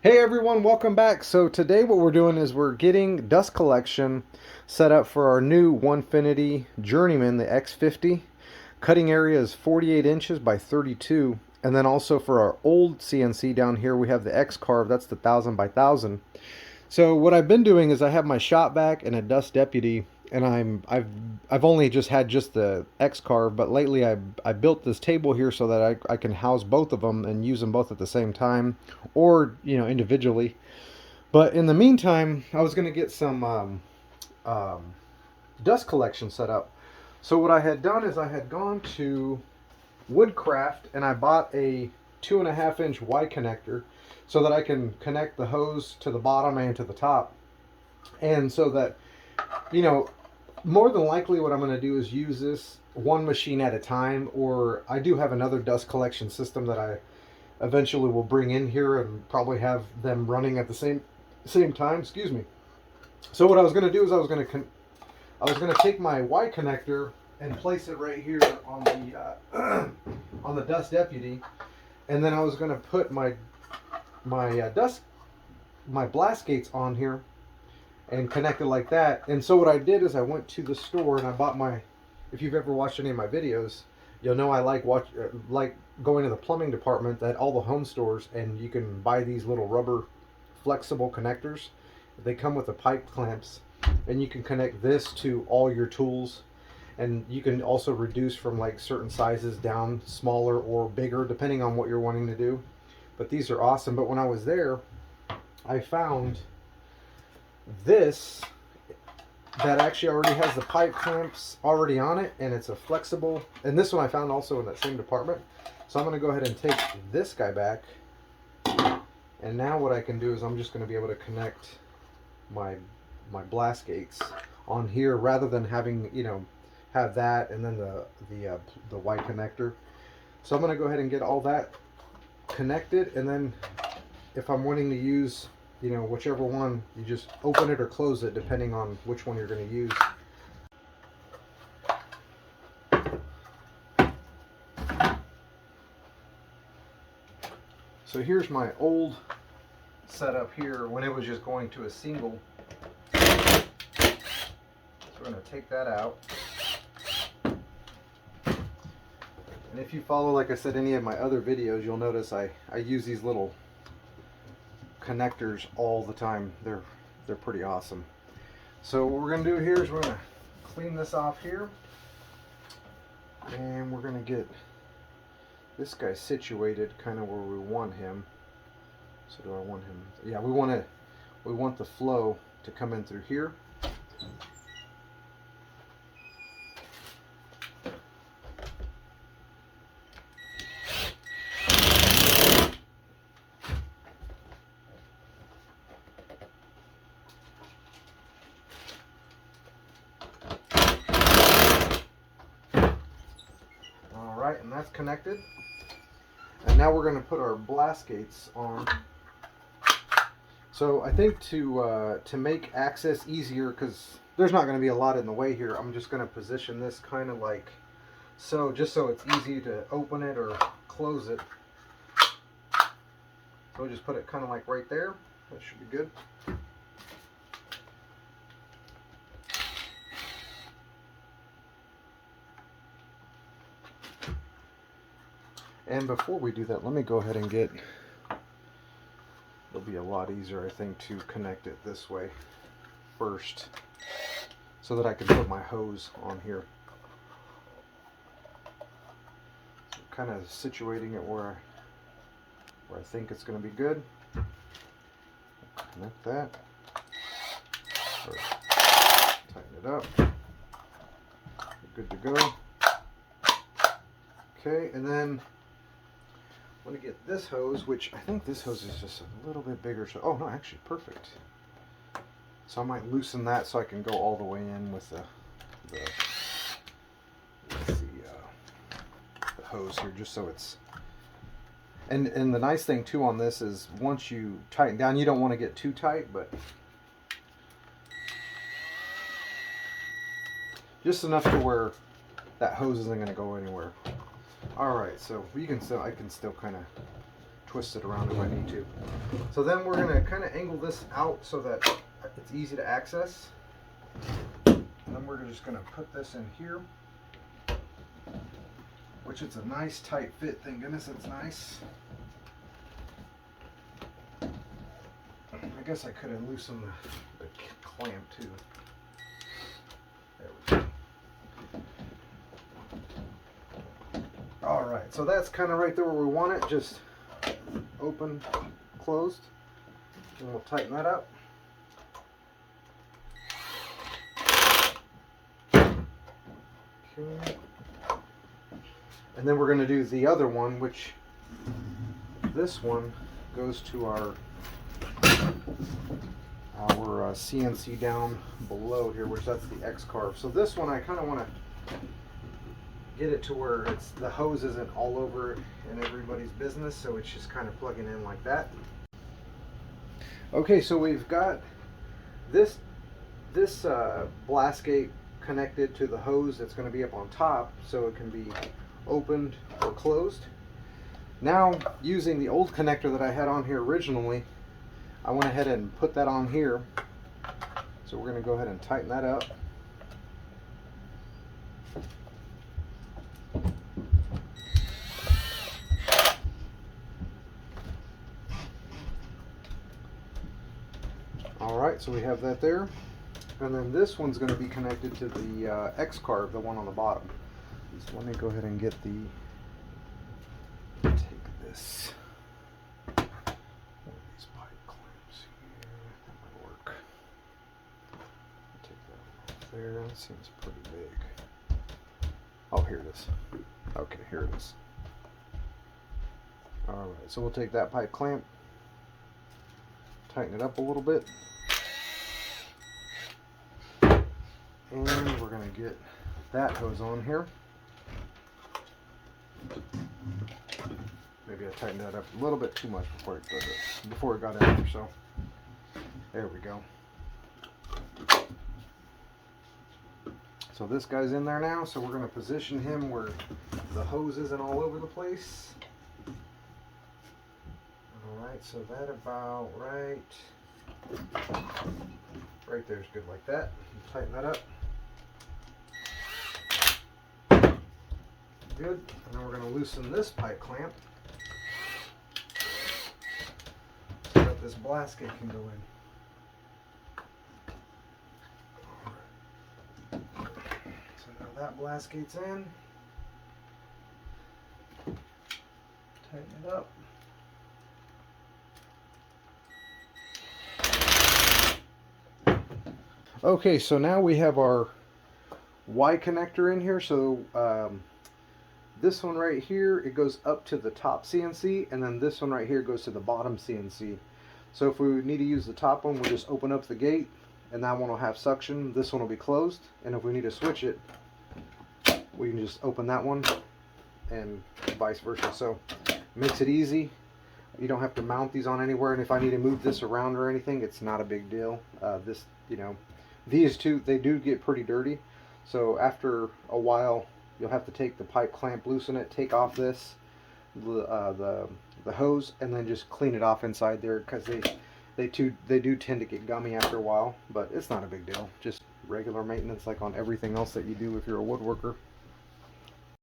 Hey everyone, welcome back. So today what we're doing is we're getting dust collection set up for our new Onefinity Journeyman, the X50. Cutting area is 48 inches by 32. And then also for our old CNC down here, we have the Xcarve, that's the 1000 by 1000. So what I've been doing is I have my shop vac and a dust deputy, and I've only just had just the X carve, but lately I built this table here so that I can house both of them and use them both at the same time, or individually. But in the meantime, I was gonna get some um, dust collection set up. So what I had done is I had gone to Woodcraft and I bought a 2.5 inch Y connector so that I can connect the hose to the bottom and to the top. And so that, you know, more than likely what I'm going to do is use this one machine at a time, or I do have another dust collection system that I eventually will bring in here and probably have them running at the same time. Excuse me. So what I was going to do is I was going to take my Y connector and place it right here on the on the dust deputy, and then I was going to put my blast gates on here and connect it like that. And so what I did is I went to the store and I bought my. If you've ever watched any of my videos, you'll know I like going to the plumbing department at all the home stores, and you can buy these little rubber flexible connectors. They come with the pipe clamps, and you can connect this to all your tools, and you can also reduce from like certain sizes down smaller or bigger depending on what you're wanting to do. But these are awesome. But when I was there, I found this that actually already has the pipe clamps already on it, and it's a flexible. And this one I found also in that same department. So I'm going to go ahead and take this guy back, and now what I can do is I'm just going to be able to connect my blast gates on here rather than having have that and then the white connector. So I'm going to go ahead and get all that connected, and then if I'm wanting to use whichever one, you just open it or close it depending on which one you're going to use. So here's my old setup here when it was just going to a single. So we're going to take that out. And if you follow, like I said, any of my other videos, you'll notice I use these little connectors all the time. They're pretty awesome. So what we're going to do here is we're going to clean this off here, and we're going to get this guy situated kind of where we want him. So do I want him? Yeah, we want the flow to come in through here. Alright, and that's connected. And now we're going to put our blast gates on. So I think to make access easier, because there's not going to be a lot in the way here, I'm just going to position this kind of like so, just so it's easy to open it or close it. So we'll just put it kind of like right there. That should be good. And before we do that, let me go ahead and get, it'll be a lot easier I think to connect it this way first so that I can put my hose on here. So kind of situating it where I think it's going to be good. Connect that. Or tighten it up. Good to go. Okay, and then I'm going to get this hose, which I think this hose is just a little bit bigger. So, oh no, actually perfect. So I might loosen that so I can go all the way in with the hose here, just so it's. And the nice thing too on this is once you tighten down, you don't want to get too tight, but just enough to where that hose isn't going to go anywhere. All right, so I can still kind of twist it around if I need to. So then we're going to kind of angle this out so that it's easy to access. And then we're just going to put this in here, which it's a nice tight fit. Thank goodness it's nice. I guess I could have loosened the clamp too. There we go. All right, so that's kind of right there where we want it. Just open, closed, and we'll tighten that up. Okay. And then we're going to do the other one, which this one goes to our CNC down below here, which that's the Xcarve. So this one I kind of want to get it to where the hose isn't all over in everybody's business, so it's just kind of plugging in like that. Okay, so we've got this blast gate connected to the hose that's going to be up on top, so it can be opened or closed. Now, using the old connector that I had on here originally, I went ahead and put that on here. So we're going to go ahead and tighten that up. Alright, so we have that there. And then this one's going to be connected to the Xcarve, the one on the bottom. So let me go ahead and get take this. One of these pipe clamps here. That might work. Take that one off there. That seems pretty big. Oh, here it is. Okay, here it is. Alright, so we'll take that pipe clamp, tighten it up a little bit, and we're going to get that hose on here. Maybe I tightened that up a little bit too much before it got in there, so there we go. So this guy's in there now, so we're going to position him where the hose isn't all over the place. Alright, so that about right there is good like that. Tighten that up. Good. And then we're going to loosen this pipe clamp so that this blast gate can go in. So now that blast gate's in. Tighten it up. Okay, so now we have our Y connector in here. So this one right here, it goes up to the top CNC, and then this one right here goes to the bottom CNC. So if we need to use the top one, we'll just open up the gate, and that one will have suction. This one will be closed, and if we need to switch it, we can just open that one, and vice versa. So it makes it easy. You don't have to mount these on anywhere, and if I need to move this around or anything, it's not a big deal. These two, they do get pretty dirty, so after a while you'll have to take the pipe clamp, loosen it, take off the hose, and then just clean it off inside there, because they do tend to get gummy after a while, but it's not a big deal. Just regular maintenance like on everything else that you do if you're a woodworker.